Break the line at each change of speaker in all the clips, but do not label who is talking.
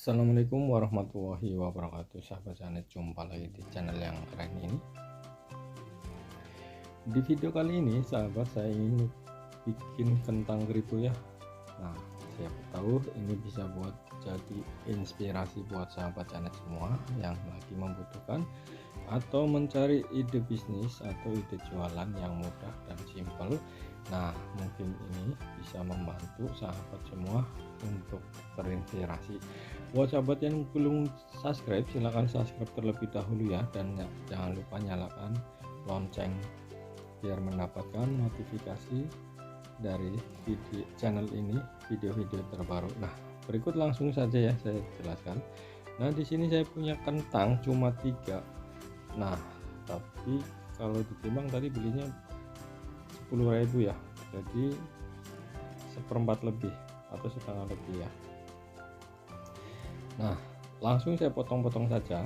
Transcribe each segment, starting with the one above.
Assalamualaikum warahmatullahi wabarakatuh, sahabat Janet. Jumpa lagi di channel yang keren ini. Di video kali ini sahabat, saya ingin bikin kentang keripik ya. Nah, siapa tahu ini bisa buat jadi inspirasi buat sahabat Janet semua yang lagi membutuhkan atau mencari ide bisnis atau ide jualan yang mudah dan simpel. Nah, mungkin ini bisa membantu sahabat semua untuk terinspirasi. Buat sahabat yang belum subscribe, silahkan subscribe terlebih dahulu ya, dan jangan lupa nyalakan lonceng biar mendapatkan notifikasi dari channel ini, video-video terbaru. Nah, berikut langsung saja ya saya jelaskan. Nah, di sini saya punya kentang cuma 3. Nah, tapi kalau ditimbang tadi belinya 10.000 ya, jadi seperempat lebih atau setengah lebih ya. Nah, langsung saya potong-potong saja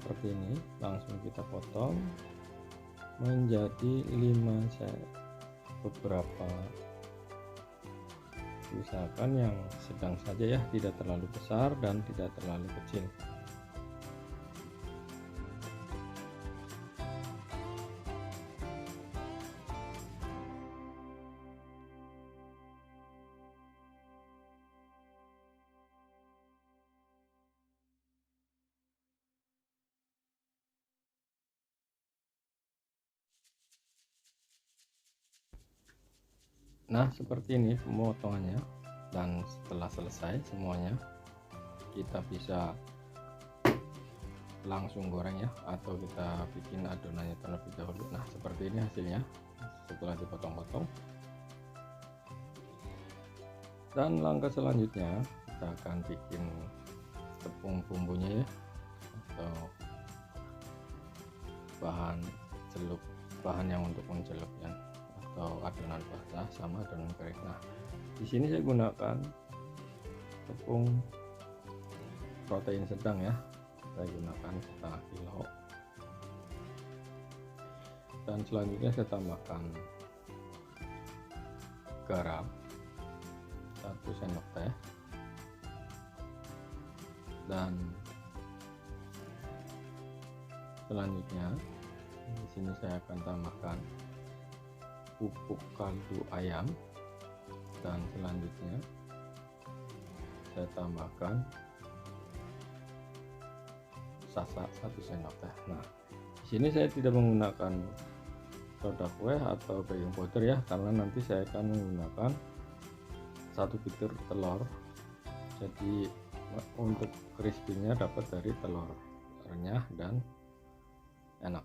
seperti ini. Langsung kita potong menjadi 5 beberapa, usahakan yang sedang saja ya, tidak terlalu besar dan tidak terlalu kecil. Nah, seperti ini pemotongannya, dan setelah selesai semuanya kita bisa langsung goreng ya, atau kita bikin adonannya terlebih dahulu. Nah, seperti ini hasilnya setelah dipotong-potong. Dan langkah selanjutnya kita akan bikin tepung bumbunya ya, atau bahan yang untuk mencelup ya, atau adonan basah sama adonan kering. Nah, di sini saya gunakan tepung protein sedang ya, saya gunakan setengah kilo. Dan selanjutnya saya tambahkan garam 1 sendok teh, dan selanjutnya di sini saya akan tambahkan bubuk kaldu ayam, dan selanjutnya saya tambahkan sasak 1 sendok teh. Nah, di sini saya tidak menggunakan soda kue atau baking powder ya, karena nanti saya akan menggunakan 1 butir telur. Jadi untuk crispy-nya dapat dari telur renyah dan enak.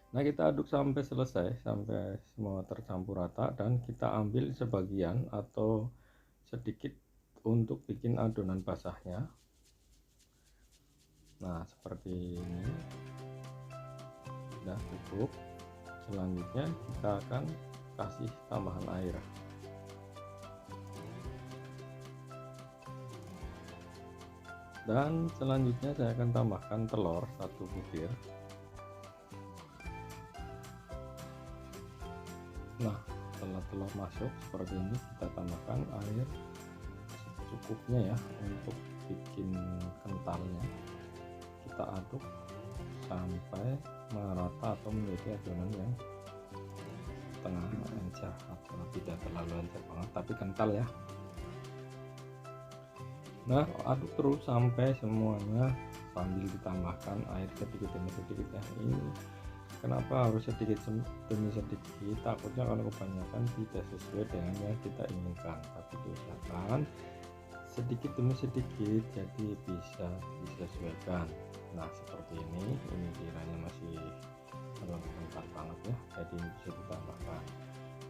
Nah, kita aduk sampai selesai, sampai semua tercampur rata, dan kita ambil sebagian atau sedikit untuk bikin adonan basahnya. Nah, seperti ini sudah cukup. Selanjutnya kita akan kasih tambahan air. Dan selanjutnya saya akan tambahkan telur 1 butir. Nah, setelah telur masuk seperti ini, kita tambahkan air secukupnya ya untuk bikin kentalnya. Kita aduk sampai merata atau menjadi adonan yang setengah encer, atau tidak terlalu encer banget tapi kental ya. Nah, aduk terus sampai semuanya sambil ditambahkan air sedikit demi sedikit ya. Ini kenapa harus sedikit demi sedikit, takutnya kalau kebanyakan tidak sesuai dengan yang kita inginkan, tapi diusahakan sedikit demi sedikit jadi bisa disesuaikan. Nah, seperti ini kiranya masih terlalu kental banget ya, jadi bisa ditambahkan.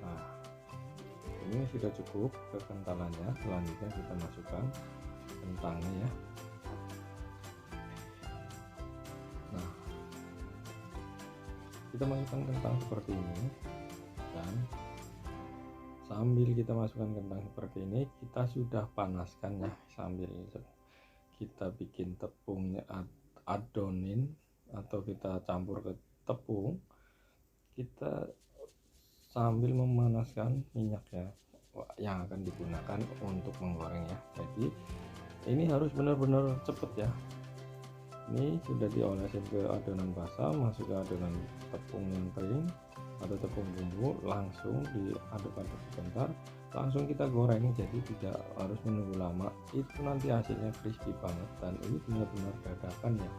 Nah, ini sudah cukup kekentalannya. Selanjutnya kita masukkan kentangnya ya. Nah, kita masukkan kentang seperti ini, dan sambil kita masukkan kentang seperti ini, kita sudah panaskan ya, sambil kita bikin tepungnya adonin atau kita campur ke tepung, kita sambil memanaskan minyak ya, yang akan digunakan untuk menggoreng ya. Jadi ini harus benar-benar cepet ya. Ini sudah diolesin ke adonan basah, masuk ke adonan tepung yang kering atau tepung bumbu, langsung diaduk-aduk sebentar, langsung kita goreng. Jadi tidak harus menunggu lama, itu nanti hasilnya crispy banget. Dan ini benar-benar dadakan ya,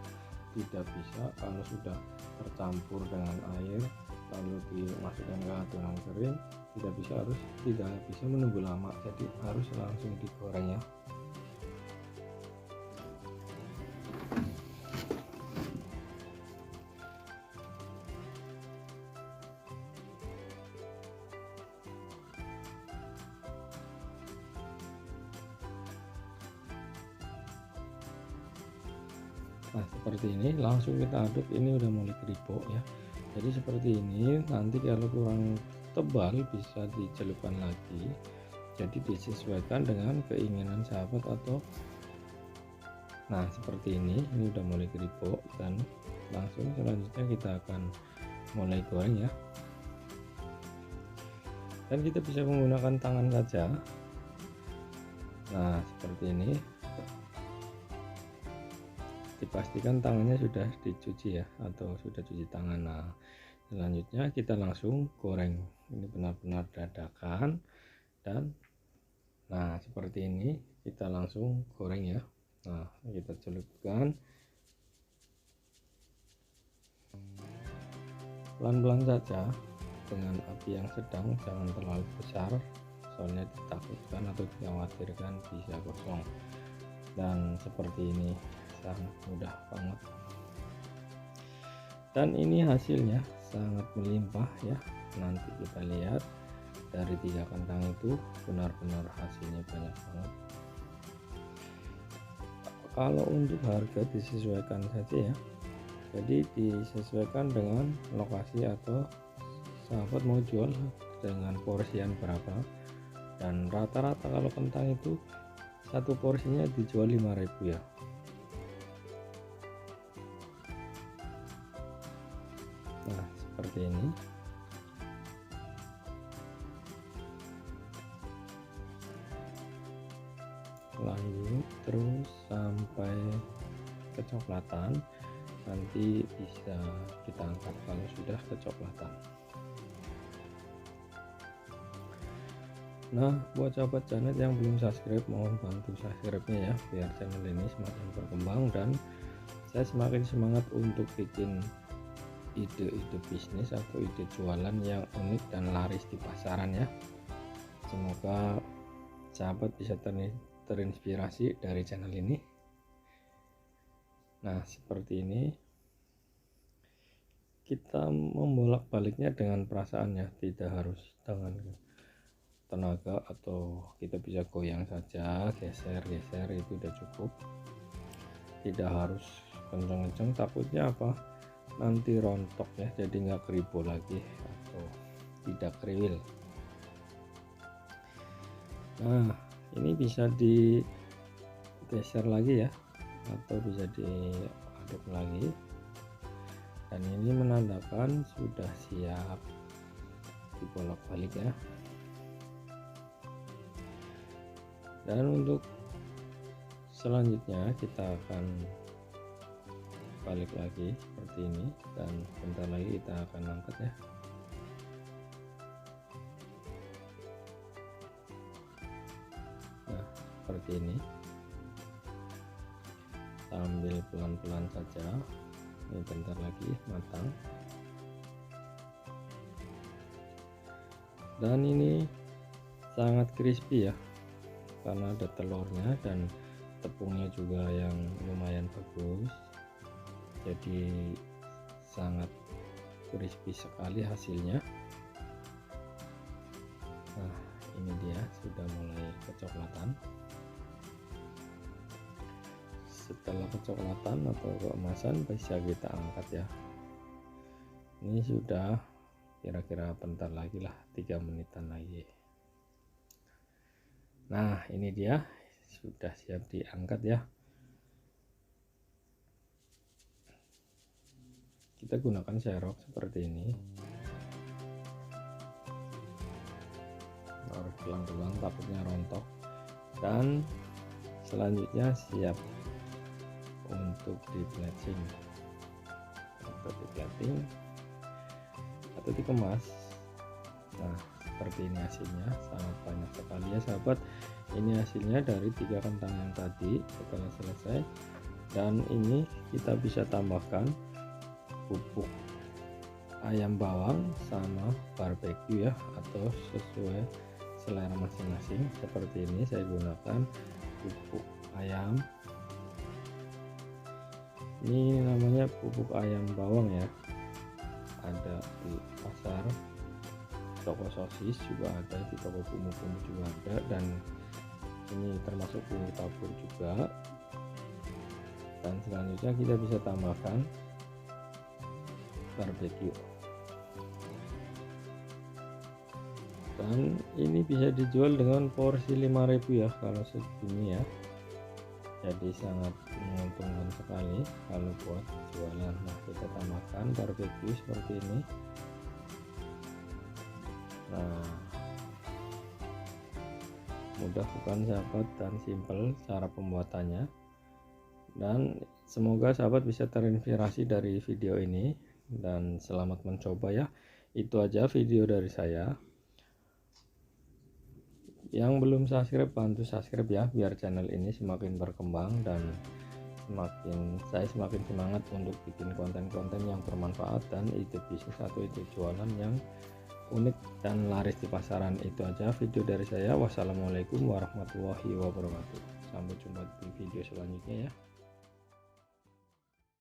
tidak bisa kalau sudah tercampur dengan air lalu dimasukkan ke adonan kering, tidak bisa menunggu lama, jadi harus langsung digoreng ya. Nah seperti ini, langsung kita aduk. Ini udah mulai keripuk ya. Jadi seperti ini, nanti kalau kurang tebal bisa dicelupkan lagi. Jadi disesuaikan dengan keinginan sahabat atau nah seperti ini udah mulai keripuk. Dan langsung selanjutnya kita akan mulai goreng ya. Dan kita bisa menggunakan tangan saja. Nah seperti ini, dipastikan tangannya sudah dicuci ya, atau sudah cuci tangan. Nah selanjutnya kita langsung goreng. Ini benar-benar dadakan. Dan nah seperti ini kita langsung goreng ya. Nah kita celupkan pelan-pelan saja dengan api yang sedang, jangan terlalu besar, soalnya ditakutkan atau dikhawatirkan bisa gosong. Dan seperti ini, sangat mudah banget, dan ini hasilnya sangat melimpah ya. Nanti kita lihat dari 3 kentang itu benar-benar hasilnya banyak banget. Kalau untuk harga disesuaikan saja ya, jadi disesuaikan dengan lokasi atau sahabat mau jual dengan porsian berapa. Dan rata-rata kalau kentang itu satu porsinya dijual 5.000 ya. Nah seperti ini. Lanjut terus sampai kecoklatan, nanti bisa kita angkat kalau sudah kecoklatan. Nah buat sahabat channel yang belum subscribe, mohon bantu subscribe-nya ya, biar channel ini semakin berkembang dan saya semakin semangat untuk bikin ide-ide bisnis atau ide jualan yang unik dan laris di pasaran ya. Semoga sahabat bisa terinspirasi dari channel ini. Nah seperti ini, kita membolak-baliknya dengan perasaan ya, tidak harus dengan tenaga, atau kita bisa goyang saja, geser-geser, itu udah cukup, tidak harus kenceng-kenceng, takutnya apa, nanti rontok ya, jadi nggak keripuk lagi atau tidak kriwil. Nah ini bisa digeser lagi ya, atau bisa diaduk lagi, dan ini menandakan sudah siap dibolak-balik ya. Dan untuk selanjutnya kita akan balik lagi seperti ini, dan bentar lagi kita akan angkat ya. Nah seperti ini, sambil pelan-pelan saja. Ini bentar lagi matang, dan ini sangat crispy ya, karena ada telurnya dan tepungnya juga yang lumayan bagus, jadi sangat crispy sekali hasilnya. Nah ini dia sudah mulai kecoklatan. Setelah kecoklatan atau keemasan bisa kita angkat ya. Ini sudah kira-kira bentar lagi lah, 3 menitan lagi. Nah ini dia sudah siap diangkat ya. Kita gunakan serok seperti ini. harus tulang-tulang takutnya rontok. Dan selanjutnya siap untuk di plating atau dikemas. Nah, seperti ini hasilnya, sangat banyak sekali ya sahabat. Ini hasilnya dari 3 kentang yang tadi setelah selesai. Dan ini kita bisa tambahkan bubuk ayam bawang sama barbeque ya, atau sesuai selera masing-masing. Seperti ini saya gunakan bubuk ayam, ini namanya bubuk ayam bawang ya, ada di pasar, toko sosis juga ada, di toko bumbu-bumbu juga ada, dan ini termasuk bumbu tabur juga. Dan selanjutnya kita bisa tambahkan barbeque, dan ini bisa dijual dengan porsi 5.000 ya kalau segini ya, jadi sangat menguntungkan sekali kalau buat jualan. Nah, kita tambahkan barbeque seperti ini. Nah, mudah bukan sahabat, dan simple cara pembuatannya. Dan semoga sahabat bisa terinspirasi dari video ini, dan selamat mencoba ya. Itu aja video dari saya. Yang belum subscribe, bantu subscribe ya, biar channel ini semakin berkembang dan saya semakin semangat untuk bikin konten-konten yang bermanfaat dan ide bisnis atau ide jualan yang unik dan laris di pasaran. Itu aja video dari saya. Wassalamualaikum warahmatullahi wabarakatuh. Sampai jumpa di video selanjutnya ya.